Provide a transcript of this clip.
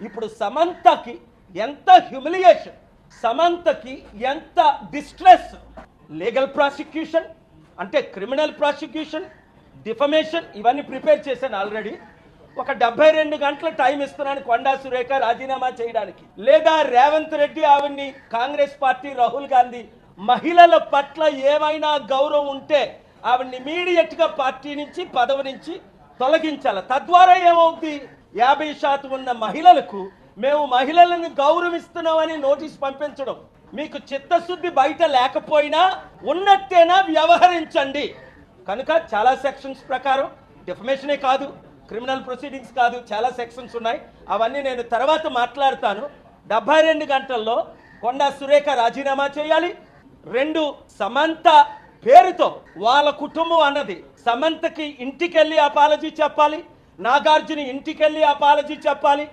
ఇప్పుడు సమంతకి ఎంత హ్యూమిలియేషన్, సమంతకి ఎంత డిస్ట్రెస్. లీగల్ ప్రాసిక్యూషన్ అంటే క్రిమినల్ ప్రాసిక్యూషన్, డిఫమేషన్ ఇవన్నీ ప్రిపేర్ చేశాను ఆల్రెడీ. ఒక 72 గంటల టైం ఇస్తున్నాను కొండా సురేఖ రాజీనామా చేయడానికి, లేదా రేవంత్ రెడ్డి ఆవిడ్ని కాంగ్రెస్ పార్టీ రాహుల్ గాంధీ మహిళల పట్ల ఏమైనా గౌరవం ఉంటే ఆవిడ్ని ఇమీడియట్గా పార్టీ నుంచి పదవి నుంచి తొలగించాలి. తద్వారా ఏమవుతుంది, 50% ఉన్న మహిళలకు మేము మహిళలను గౌరవిస్తున్నామని నోటీస్ పంపించడం. మీకు చిత్తశుద్ధి బయట లేకపోయినా ఉన్నట్టేనా వ్యవహరించండి. కనుక చాలా సెక్షన్స్ ప్రకారం డిఫమేషనే కాదు, క్రిమినల్ ప్రొసీడింగ్స్ కాదు, చాలా సెక్షన్స్ ఉన్నాయి. అవన్నీ నేను తర్వాత మాట్లాడతాను. 72 గంటల్లో కొండా సురేఖ రాజీనామా చేయాలి. 2, సమంత పేరుతో వాళ్ళ కుటుంబం అన్నది సమంతకి ఇంటికెళ్ళి అపాలజీ చెప్పాలి, నాగార్జున ఇంటికెళ్ళి అపాలజీ చెప్పాలి.